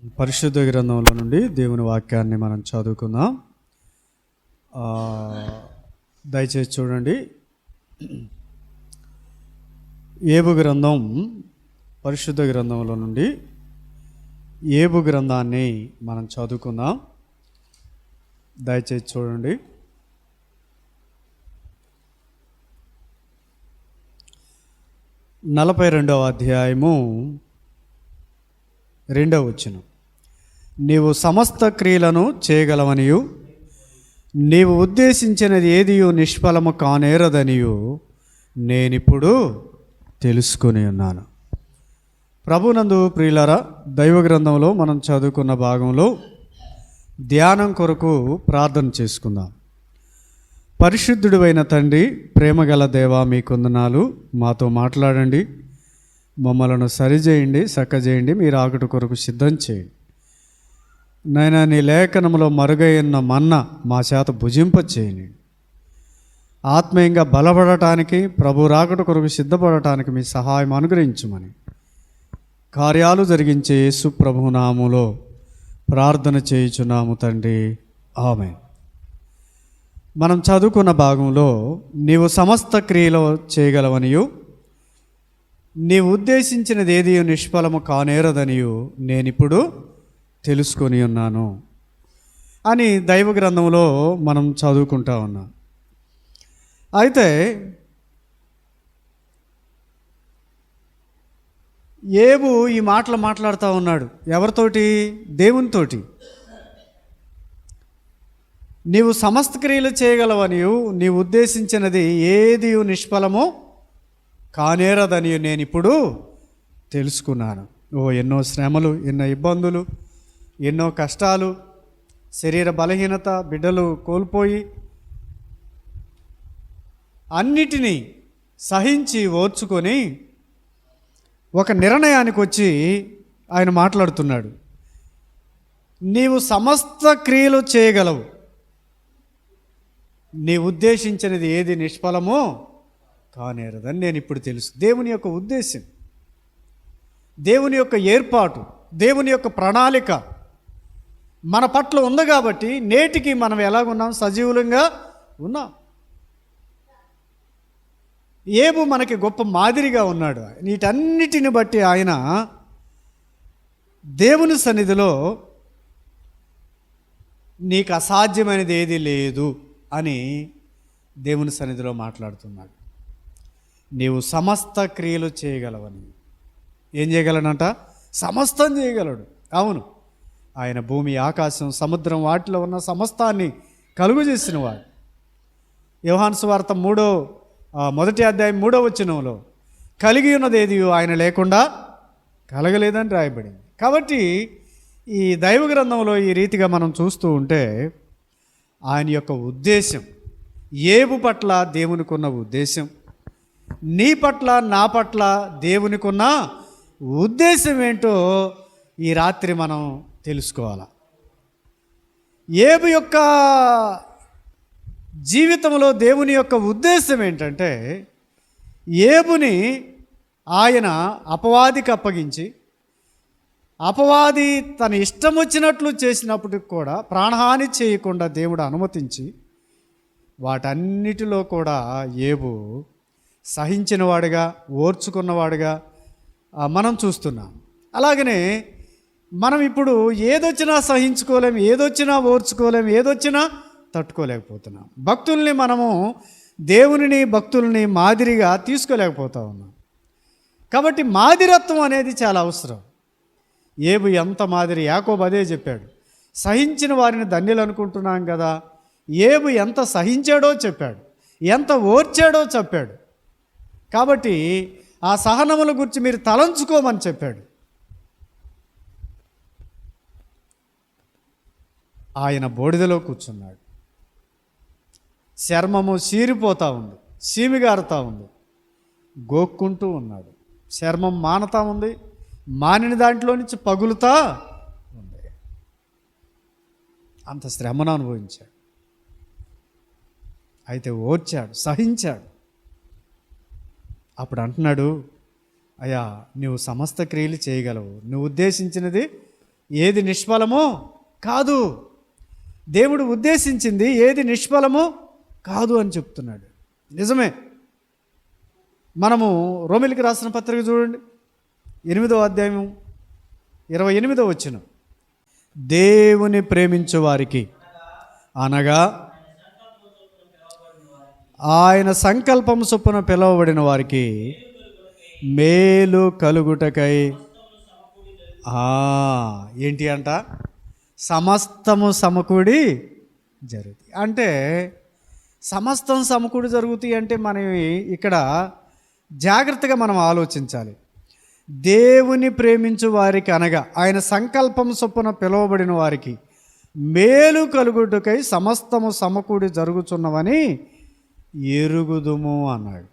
పరిశుద్ధ గ్రంథంలో నుండి దేవుని వాక్యాన్ని మనం చదువుకుందాం. దయచేసి చూడండి. ఏబు గ్రంథం, పరిశుద్ధ గ్రంథంలో నుండి ఏబు గ్రంథాన్ని మనం చదువుకుందాం. దయచేసి చూడండి. 42వ అధ్యాయము 2వ వచనం. నీవు సమస్త క్రియలను చేయగలవనియు నీవు ఉద్దేశించినది ఏదియు నిష్ఫలము కానేరదనియు నేనిప్పుడు తెలుసుకొని ఉన్నాను. ప్రభునందు ప్రియులారా, దైవ గ్రంథంలో మనం చదువుకున్న భాగంలో ధ్యానం కొరకు ప్రార్థన చేసుకుందాం. పరిశుద్ధుడైన తండ్రి, ప్రేమగల దేవా, మీ కొందనాలు. మాతో మాట్లాడండి, మమ్మలను సరిచేయండి, చక్కచేయండి, మీరు ఆకుట కొరకు సిద్ధం చేయండి. నాయనా, నీ లేఖనంలో మరుగైన మన్న మా చేత భుజింప చేయండి. ఆత్మీయంగా బలపడటానికి, ప్రభు రాకట కొరకు సిద్ధపడటానికి మీ సహాయం అనుగ్రహించమని కార్యాలు జరిగించే యేసు ప్రభు నామములో ప్రార్థన చేయుచున్నాము తండ్రి, ఆమేన్. మనం చదువుకున్న భాగంలో నీవు సమస్త క్రియలు చేయగలవనియు నీవు ఉద్దేశించినది ఏది నిష్ఫలము కానేరదనియు నేనిప్పుడు తెలుసుకొని ఉన్నాను అని దైవ గ్రంథంలో మనం చదువుకుంటా ఉన్నాం. అయితే ఏబు ఈ మాటలు మాట్లాడుతూ ఉన్నాడు. ఎవరితోటి? దేవునితోటి. నీవు సమస్త క్రియలు చేయగలవనియు నీవు ఉద్దేశించినది ఏది నిష్ఫలము కానేరదని నేను ఇప్పుడు తెలుసుకున్నాను. ఎన్నో శ్రమలు, ఎన్నో ఇబ్బందులు, ఎన్నో కష్టాలు, శరీర బలహీనత, బిడ్డలు కోల్పోయి అన్నిటినీ సహించి ఓర్చుకొని ఒక నిర్ణయానికి వచ్చి ఆయన మాట్లాడుతున్నాడు. నీవు సమస్త క్రియలు చేయగలవు, నీ ఉద్దేశించినది ఏది నిష్ఫలమో కానేరదని నేను ఇప్పుడు తెలుసు. దేవుని యొక్క ఉద్దేశం, దేవుని యొక్క ఏర్పాటు, దేవుని యొక్క ప్రణాళిక మన పట్ల ఉంది కాబట్టి నేటికి మనం ఎలాగున్నాం? సజీవులంగా ఉన్నాం. ఏబు మనకి గొప్ప మాదిరిగా ఉన్నాడు. వీటన్నిటిని బట్టి ఆయన దేవుని సన్నిధిలో నీకు అసాధ్యమైనది ఏది లేదు అని దేవుని సన్నిధిలో మాట్లాడుతున్నాడు. నీవు సమస్త క్రియలు చేయగలవని. ఏం చేయగలనంట? సమస్తం చేయగలడు. అవును, ఆయన భూమి, ఆకాశం, సముద్రం, వాటిలో ఉన్న సమస్తాన్ని కలుగు చేసినవాడు. యోహాను సువార్త 1వ అధ్యాయం 3వ వచనంలో కలిగి ఉన్నది ఏది ఆయన లేకుండా కలగలేదని రాయబడింది. కాబట్టి ఈ దైవ గ్రంథంలో ఈ రీతిగా మనం చూస్తూ ఉంటే ఆయన యొక్క ఉద్దేశం, ఏబు పట్ల దేవునికి ఉన్న ఉద్దేశం, నీ పట్ల, నా పట్ల దేవునికి ఉన్న ఉద్దేశం ఏంటో ఈ రాత్రి మనం తెలుసుకోవాలి. ఏబు యొక్క జీవితంలో దేవుని యొక్క ఉద్దేశం ఏంటంటే, ఏబుని ఆయన అపవాదికి అప్పగించి, అపవాది తన ఇష్టం వచ్చినట్లు చేసినప్పటికి కూడా ప్రాణహాని చేయకుండా దేవుడు అనుమతించి వాటన్నిటిలో కూడా ఏబు సహించినవాడుగా, ఓర్చుకున్నవాడుగా మనం చూస్తున్నాం. అలాగనే మనం ఇప్పుడు ఏదొచ్చినా సహించుకోలేం, ఏదొచ్చినా ఓర్చుకోలేం, ఏదొచ్చినా తట్టుకోలేకపోతున్నాం. భక్తుల్ని మనము, దేవునిని, భక్తుల్ని మాదిరిగా తీసుకోలేకపోతా ఉన్నాం. కాబట్టి మాదిరత్వం అనేది చాలా అవసరం. ఏబు ఎంత మాదిరి? యాకోబు అదే చెప్పాడు, సహించిన వారిని ధన్యులు అనుకుంటున్నాం కదా. ఏబు ఎంత సహించాడో చెప్పాడు, ఎంత ఓర్చాడో చెప్పాడు. కాబట్టి ఆ సహనముల గురించి మీరు తలంచుకోమని చెప్పాడు. ఆయన బూడిదలో కూర్చున్నాడు. చర్మము చీరిపోతూ ఉంది, సీమిగారుతూ ఉంది, గోక్కుంటూ ఉన్నాడు. చర్మం మానతా ఉంది, మానిన దాంట్లో నుంచి పగులుతా ఉంది. అంత శ్రమను అనుభవించాడు. అయితే ఓర్చాడు, సహించాడు. అప్పుడు అంటున్నాడు, అయ్యా, నువ్వు సమస్త క్రియలు చేయగలవు, నువ్వు ఉద్దేశించినది ఏది నిష్ఫలమో కాదు. దేవుడు ఉద్దేశించింది ఏది నిష్ఫలమో కాదు అని చెప్తున్నాడు. నిజమే. మనము రోమిలికి రాసిన పత్రిక చూడండి, 8వ అధ్యాయం 28వ వచనం. దేవుని ప్రేమించు వారికి అనగా ఆయన సంకల్పం చొప్పున పిలువబడిన వారికి మేలు కలుగుటకై ఏంటి అంట, సమస్తము సమకూడి జరుగుతాయి. అంటే సమస్తం సమకూడి జరుగుతాయి అంటే మనం ఇక్కడ జాగ్రత్తగా మనం ఆలోచించాలి. దేవుని ప్రేమించు వారికి అనగా ఆయన సంకల్పం చొప్పున పిలువబడిన వారికి మేలు కలుగుటకై సమస్తము సమకూడి జరుగుచున్నవని ఎరుగుదుము అన్నాడు.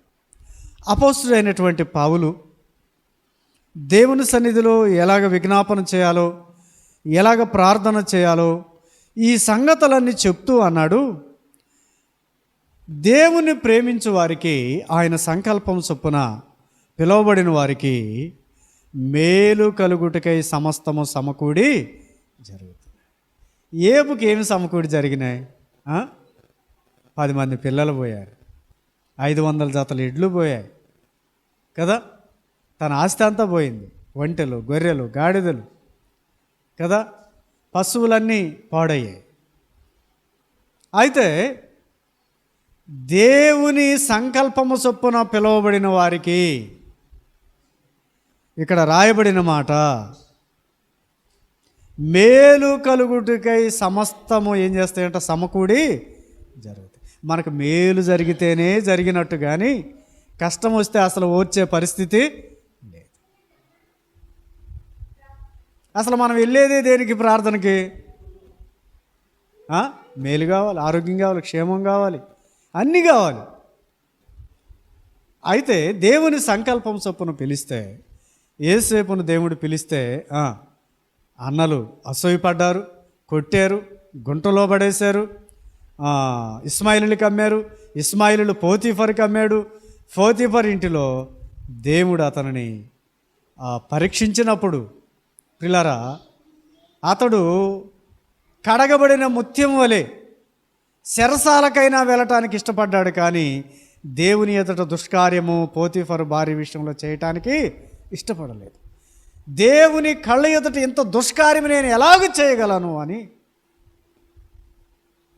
అపోస్తుడైనటువంటి పౌలు దేవుని సన్నిధిలో ఎలాగ విజ్ఞాపన చేయాలో, ఎలాగ ప్రార్థన చేయాలో ఈ సంగతులన్నీ చెప్తూ అన్నాడు, దేవుని ప్రేమించు వారికి ఆయన సంకల్పం చొప్పున పిలువబడిన వారికి మేలు కలుగుటకై సమస్తము సమకూడి జరుగుతుంది. ఏబుకి ఏమి సమకూడి జరిగినాయి? 10 మంది పిల్లలు పోయారు, 500 జతల ఎడ్లు పోయాయి కదా, తన ఆస్తి అంతా పోయింది, ఒంటెలు, గొర్రెలు, గాడిదలు కదా, పశువులన్నీ పాడయ్యాయి. అయితే దేవుని సంకల్పము చొప్పున పిలువబడిన వారికి ఇక్కడ రాయబడిన మాట, మేలు కలుగుటకై సమస్తము ఏం చేస్తాయంట, సమకూడి జరుగుతాయి. మనకు మేలు జరిగితేనే జరిగినట్టు, కానీ కష్టం వస్తే అసలు ఓర్చే పరిస్థితి లేదు. అసలు మనం వెళ్ళేదే దేనికి? ప్రార్థనకి. మేలు కావాలి, ఆరోగ్యం కావాలి, క్షేమం కావాలి, అన్నీ కావాలి. అయితే దేవుని సంకల్పం చొప్పున పిలిస్తే, యేసేపును దేవుడు పిలిస్తే అన్నలు అసూయపడ్డారు, కొట్టారు, గుంటలో పడేశారు. ఇస్మాయిలుకి అమ్మారు, ఇస్మాయిలు పోతీఫర్కి అమ్మాడు. పోతీఫర్ ఇంటిలో దేవుడు అతనిని పరీక్షించినప్పుడు పిల్లరా, అతడు కడగబడిన ముత్యం వలె చెరసాలకైనా వెళ్ళటానికి ఇష్టపడ్డాడు, కానీ దేవుని ఎదుట దుష్కార్యము పోతీఫర్ భార్య విషయంలో చేయటానికి ఇష్టపడలేదు. దేవుని కళ్ళ ఎదుట ఇంత దుష్కార్యం నేను ఎలాగ చేయగలను అని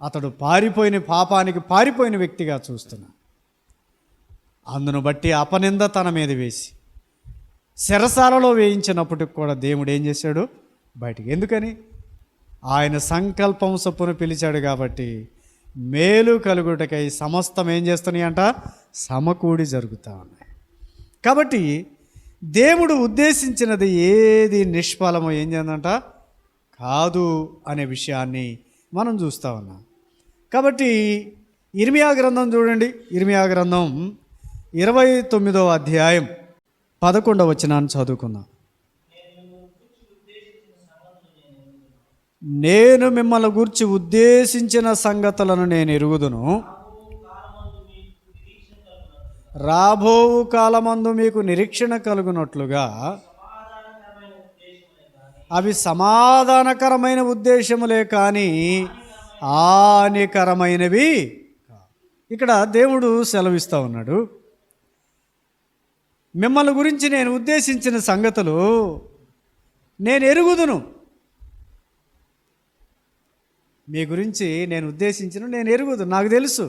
అతడు పాపానికి పారిపోయిన వ్యక్తిగా చూస్తున్నాడు. అందును బట్టి అపనింద తన మీద వేసి చెరసాలలో వేయించినప్పటికి కూడా దేవుడు ఏం చేశాడు? బయటికి. ఎందుకని? ఆయన సంకల్పం చొప్పున పిలిచాడు కాబట్టి మేలు కలుగుటకై సమస్తం ఏం చేస్తున్నాయి అంట, సమకూడి జరుగుతూ ఉన్నాయి. కాబట్టి దేవుడు ఉద్దేశించినది ఏది నిష్ఫలమో ఏం చేద్దంట కాదు అనే విషయాన్ని మనం చూస్తూ ఉన్నాం. కాబట్టి ఇర్మియా గ్రంథం చూడండి, ఇర్మియా గ్రంథం 29వ అధ్యాయం 11వ వచనాన్ని చదువుకుందాం. నేను మిమ్మల్ని గూర్చి ఉద్దేశించిన సంగతులను నేను ఎరుగుదును, రాబోవు కాలమందు మీకు నిరీక్షణ కలుగునట్లుగా అవి సమాధానకరమైన ఉద్దేశములే కానీ హానికరమైనవి. ఇక్కడ దేవుడు సెలవిస్తూ ఉన్నాడు, మిమ్మల్ని గురించి నేను ఉద్దేశించిన సంగతులు నేను ఎరుగుదును. మీ గురించి నేను ఎరుగుదు, నాకు తెలుసు.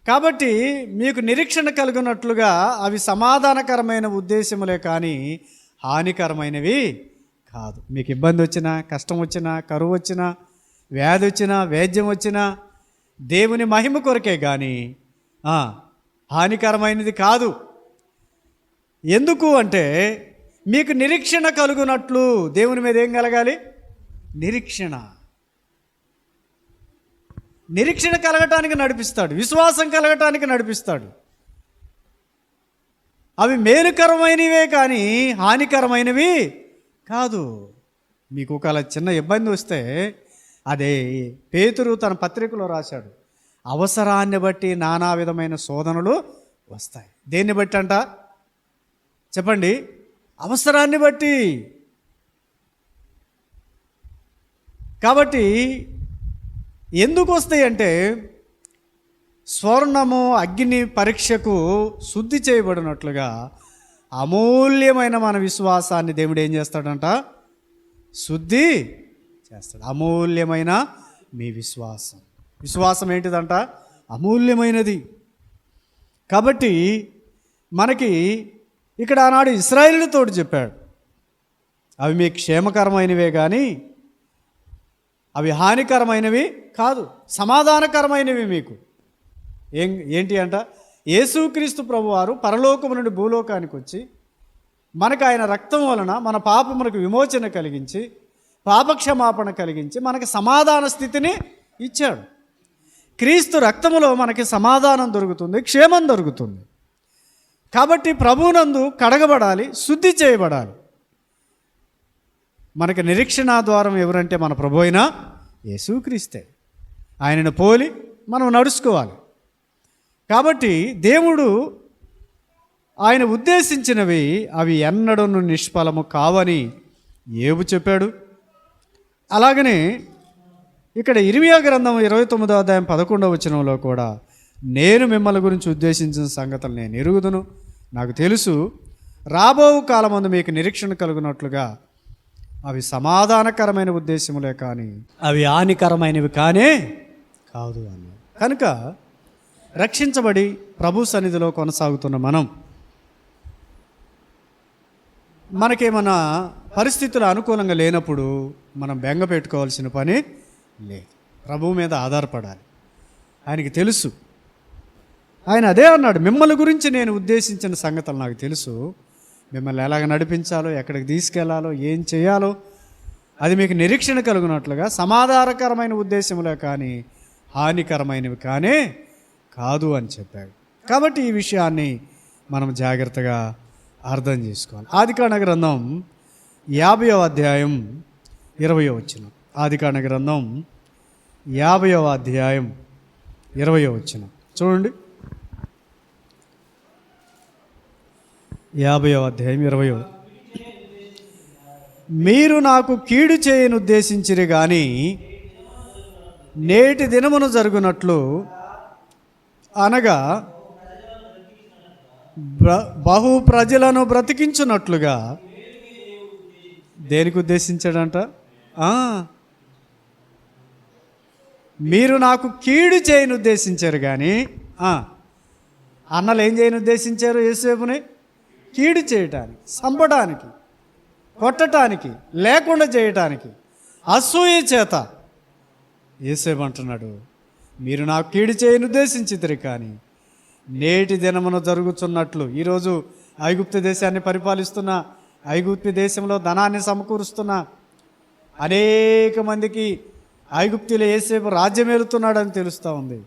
కాబట్టి మీకు నిరీక్షణ కలుగునట్లుగా అవి సమాధానకరమైన ఉద్దేశములే కానీ హానికరమైనవి కాదు. మీకు ఇబ్బంది వచ్చినా, కష్టం వచ్చినా, కరువు వచ్చినా, వ్యాధి వచ్చినా, వేద్యం వచ్చినా దేవుని మహిమ కొరకే కానీ హానికరమైనది కాదు. ఎందుకు అంటే మీకు నిరీక్షణ కలుగునట్లు. దేవుని మీద ఏం కలగాలి? నిరీక్షణ కలగటానికి నడిపిస్తాడు, విశ్వాసం కలగటానికి నడిపిస్తాడు. అవి మేలుకరమైనవే కానీ హానికరమైనవి కాదు. మీకు ఒక చిన్న ఇబ్బంది వస్తే అదే పేతురు తన పత్రికలో రాశాడు, అవసరాన్ని బట్టి నానా విధమైన శోధనలు వస్తాయి. దేన్ని బట్టి అంట చెప్పండి? అవసరాన్ని బట్టి. కాబట్టి ఎందుకు వస్తాయి అంటే, స్వర్ణము అగ్ని పరీక్షకు శుద్ధి చేయబడినట్లుగా అమూల్యమైన మన విశ్వాసాన్ని దేవుడు ఏం చేస్తాడంట? శుద్ధి చేస్తాడు. అమూల్యమైన మీ విశ్వాసం. విశ్వాసం ఏంటిదంట? అమూల్యమైనది. కాబట్టి మనకి ఇక్కడ ఆనాడు ఇశ్రాయేలుతో చెప్పాడు, అవి మీకు క్షేమకరమైనవే కానీ అవి హానికరమైనవి కాదు, సమాధానకరమైనవి మీకు. ఏంటి అంట? యేసుక్రీస్తు ప్రభువారు పరలోకము నుండి భూలోకానికి వచ్చి మనకు ఆయన రక్తం వలన మన పాపములకు విమోచన కలిగించి పాపక్షమాపణ కలిగించి మనకి సమాధాన స్థితిని ఇచ్చాడు. క్రీస్తు రక్తములో మనకి సమాధానం దొరుకుతుంది, క్షేమం దొరుకుతుంది. కాబట్టి ప్రభువునందు కడగబడాలి, శుద్ధి చేయబడాలి. మనకి నిరీక్షణ ద్వారం ఎవరంటే మన ప్రభు అయిన యేసుక్రీస్తే. ఆయనను పోలి మనం నడుచుకోవాలి. కాబట్టి దేవుడు ఆయన ఉద్దేశించినవి అవి ఎన్నడూ నిష్ఫలము కావని యోబు చెప్పాడు. అలాగనే ఇక్కడ ఇర్మీయా గ్రంథం 29వ అధ్యాయం 11వ వచనంలో కూడా, నేను మిమ్మల్ని గురించి ఉద్దేశించిన సంగతులు నేను ఎరుగుదును, నాకు తెలుసు, రాబో కాలమందు మీకు నిరీక్షణ కలుగునట్లుగా అవి సమాధానకరమైన ఉద్దేశములే కానీ అవి హానికరమైనవి కానే కాదు అని. కనుక రక్షించబడి ప్రభు సన్నిధిలో కొనసాగుతున్న మనకేమన్నా పరిస్థితులు అనుకూలంగా లేనప్పుడు మనం బెంగ పెట్టుకోవాల్సిన పని లేదు. ప్రభువు మీద ఆధారపడాలి. ఆయనకి తెలుసు. ఆయన అదే అన్నాడు, మిమ్మల్ని గురించి నేను ఉద్దేశించిన సంగతులు నాకు తెలుసు, మిమ్మల్ని ఎలాగ నడిపించాలో, ఎక్కడికి తీసుకెళ్లాలో, ఏం చేయాలో అది మీకు నిరీక్షణ కలుగునట్లుగా సమాధానకరమైన ఉద్దేశములే కానీ హానికరమైనవి కానే కాదు అని చెప్పాడు. కాబట్టి ఈ విషయాన్ని మనం జాగ్రత్తగా అర్థం చేసుకోవాలి. ఆదికాండ గ్రంథం 50వ అధ్యాయం 20వ వచనం. ఆదికాండ గ్రంథం 50వ అధ్యాయం 20వ వచనం చూడండి. 50వ అధ్యాయం 20వ. మీరు నాకు కీడు చేయను ఉద్దేశించిరి కానీ నేటి దినమును జరుగునట్లు, అనగా బహు ప్రజలను బ్రతికించున్నట్లుగా. దేనికి ఉద్దేశించాడంట? మీరు నాకు కీడు చేయను ఉద్దేశించారు కానీ అన్నలు ఏం చేయను ఉద్దేశించారు? యేసేపుని కీడు చేయటానికి, చంపడానికి, కొట్టడానికి, లేకుండా చేయటానికి, అసూయ చేత. యేసేపు అంటున్నాడు, మీరు నాకు కీడు చేయను ఉద్దేశించిద్దరు కానీ నేటి దినమున జరుగుతున్నట్లు. ఈరోజు ఐగుప్తు దేశాన్ని పరిపాలిస్తున్న, ఐగుప్తు దేశంలో ధనాన్ని సమకూరుస్తున్న అనేక మందికి ఐగుప్తులో యేసేపు రాజ్యమేలుతున్నాడని తెలుస్తూ ఉంది.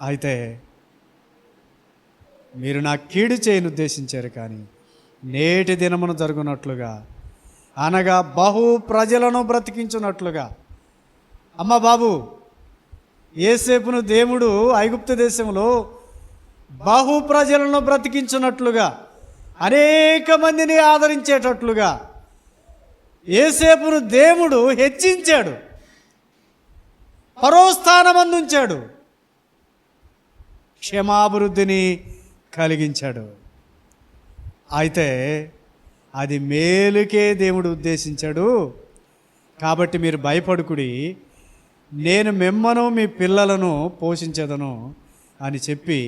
అయితే మీరు నాకు కీడు చేయను ఉద్దేశించారు కానీ నేటి దినమున జరుగునట్లుగా, అనగా బహు ప్రజలను బ్రతికించున్నట్లుగా. అమ్మ బాబు, యేసేపును దేవుడు ఐగుప్తు దేశంలో బహు ప్రజలను బ్రతికించున్నట్లుగా, అనేక మందిని ఆదరించేటట్లుగా యేసేపును దేవుడు హెచ్చించాడు, పరోస్థానమందుంచాడు, క్షమాభివృద్ధిని కలిగించాడు. అయితే అది మేలుకే దేవుడు ఉద్దేశించాడు. కాబట్టి మీరు భయపడుకుడి, నేను మిమ్మను మీ పిల్లలను పోషించదను అని చెప్పి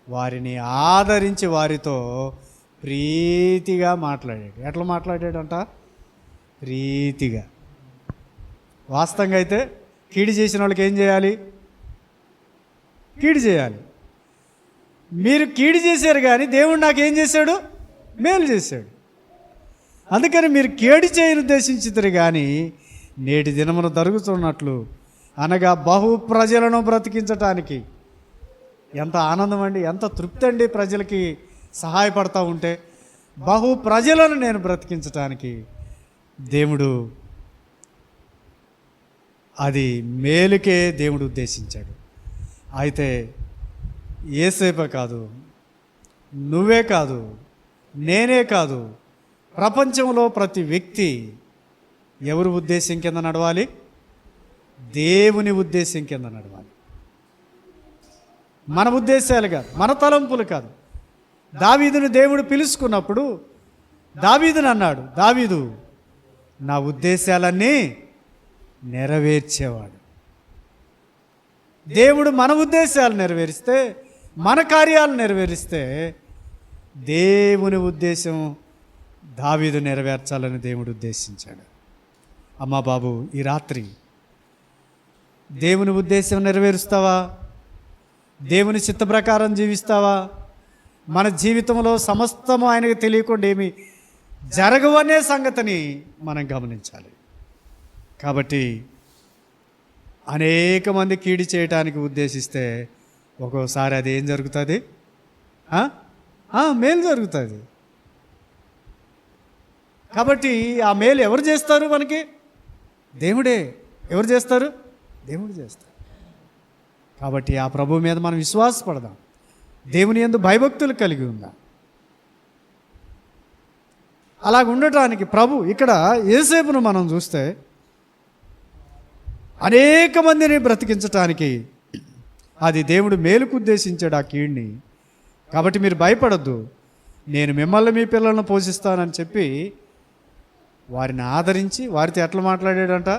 వారిని ఆదరించి వారితో ప్రీతిగా మాట్లాడాడు. ఎట్లా మాట్లాడాడంట? ప్రీతిగా. వాస్తవంగా అయితే కీడు చేసిన వాళ్ళకి ఏం చేయాలి? కీడు చేయాలి. మీరు కీడు చేశారు కానీ దేవుడు నాకేం చేశాడు? మేలు చేశాడు. అందుకని మీరు కీడు చేయని ఉద్దేశించుతారు కానీ నేటి దినమున జరుగుతున్నట్లు, అనగా బహు ప్రజలను బ్రతికించటానికి. ఎంత ఆనందం అండి, ఎంత తృప్తి అండి ప్రజలకి సహాయపడతా ఉంటే. బహు ప్రజలను నేను బ్రతికించటానికి దేవుడు, అది మేలుకే దేవుడు ఉద్దేశించాడు. అయితే యేసేపే కాదు, నువ్వే కాదు, నేనే కాదు, ప్రపంచంలో ప్రతి వ్యక్తి ఎవరి ఉద్దేశం కింద నడవాలి? దేవుని ఉద్దేశం కింద నడవాలి. మన ఉద్దేశాలు కాదు, మన తలంపులు కాదు. దావీదును దేవుడు పిలుచుకున్నప్పుడు దావీదుని అన్నాడు, దావీదు నా ఉద్దేశాలన్నీ నెరవేర్చేవాడు. దేవుడు మన ఉద్దేశాలు నెరవేరిస్తే, మన కార్యాలు నెరవేరిస్తే దేవుని ఉద్దేశం దావీదు నెరవేర్చాలని దేవుడు ఉద్దేశించాడు. అమ్మా బాబు, ఈ రాత్రి దేవుని ఉద్దేశం నెరవేరుస్తావా? దేవుని చిత్త ప్రకారం జీవిస్తావా? మన జీవితంలో సమస్తము ఆయనకు తెలియకుండా ఏమి జరగవనే సంగతిని మనం గమనించాలి. కాబట్టి అనేక మంది కీడు చేయటానికి ఉద్దేశిస్తే ఒక్కోసారి అది ఏం జరుగుతుంది? మేలు జరుగుతుంది. కాబట్టి ఆ మేలు ఎవరు చేస్తారు? మనకి దేవుడే. ఎవరు చేస్తారు? దేవుడు చేస్తారు. కాబట్టి ఆ ప్రభు మీద మనం విశ్వాసపడదాం. దేవుని యందు భయభక్తులు కలిగి ఉందాం. అలాగ ఉండటానికి ప్రభు ఇక్కడ యేసేపును మనం చూస్తే అనేక మందిని బ్రతికించటానికి అది దేవుడు మేలుకు ఉద్దేశించాడు ఆ కీడుని. కాబట్టి మీరు భయపడద్దు, నేను మిమ్మల్ని మీ పిల్లలను పోషిస్తానని చెప్పి వారిని ఆదరించి వారితో ఎట్లా మాట్లాడాడంట?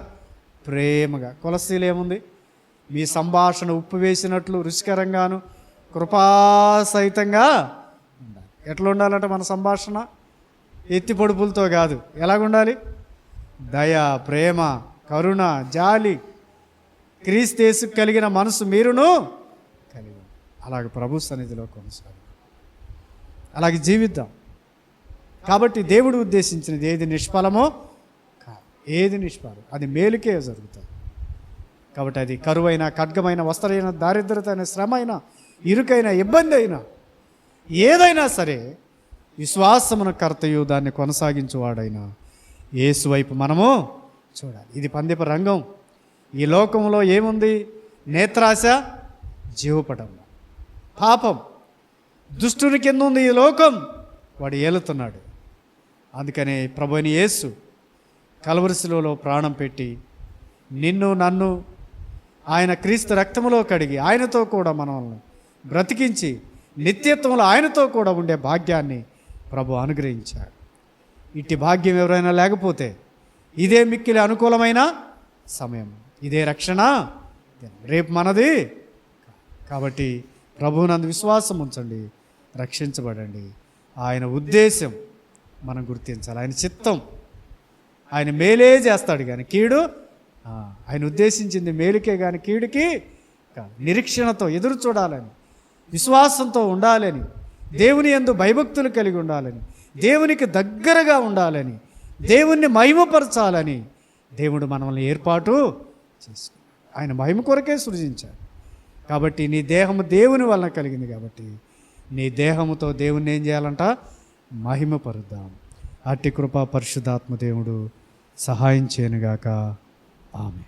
ప్రేమగా. కొలస్సీలు ఏముంది? మీ సంభాషణ ఉప్పు వేసినట్లు రుచికరంగాను కృపాసహితంగా ఉండాలి. ఎట్లా ఉండాలంటే మన సంభాషణ ఎత్తి పొడుపులతో కాదు. ఎలాగుండాలి? దయ, ప్రేమ, కరుణ, జాలి, క్రీస్తు కలిగిన మనసు మీరును కలిగి అలాగే ప్రభు సన్నిధిలో కొనసాగు. అలాగే జీవిద్దాం. కాబట్టి దేవుడు ఉద్దేశించినది ఏది నిష్ఫలమో కాదు. ఏది నిష్ఫలం అది మేలుకే జరుగుతుంది. కాబట్టి అది కరువైన, ఖడ్గమైన, వస్త్రైన, దారిద్రత అయిన, శ్రమ అయినా, ఇరుకైన, ఇబ్బంది అయినా, ఏదైనా సరే విశ్వాసమును కర్తయు దాన్ని కొనసాగించువాడైనా యేసు వైపు మనము చూడాలి. ఇది పందెపు రంగం. ఈ లోకంలో ఏముంది? నేత్రాశ, జీవపటం, పాపం, దుష్టుని కింద ఉంది ఈ లోకం. వాడు ఏలుతున్నాడు. అందుకని ప్రభువైన యేసు కల్వరి శిలువలో ప్రాణం పెట్టి నిన్ను నన్ను ఆయన క్రీస్తు రక్తములో కడిగి ఆయనతో కూడా మనల్ని బ్రతికించి నిత్యత్వంలో ఆయనతో కూడా ఉండే భాగ్యాన్ని ప్రభు అనుగ్రహించాడు. ఇట్టి భాగ్యం ఎవరైనా లేకపోతే ఇదే మిక్కిలి అనుకూలమైన సమయం, ఇదే రక్షణ, రేపు మనది. కాబట్టి ప్రభువునందు విశ్వాసం ఉంచండి, రక్షించబడండి. ఆయన ఉద్దేశం మనం గుర్తించాలి. ఆయన చిత్తం, ఆయన మేలే చేస్తాడు కానీ కీడు, ఆయన ఉద్దేశించింది మేలుకే కానీ కీడుకి నిరీక్షణతో ఎదురు చూడాలని, విశ్వాసంతో ఉండాలని, దేవుని యందు భయభక్తులు కలిగి ఉండాలని, దేవునికి దగ్గరగా ఉండాలని, దేవుణ్ణి మహిమపరచాలని దేవుడు మనల్ని ఏర్పాటు చేసుకున్నాడు. ఆయన మహిమ కొరకే సృజించాడు. కాబట్టి నీ దేహము దేవుని వలన కలిగింది. కాబట్టి నీ దేహముతో దేవుణ్ణి ఏం చేయాలంట? మహిమపరుద్దాం. అట్టి కృపా పరిశుద్ధాత్మ దేవుడు సహాయం చేయనుగాక. ఆమె.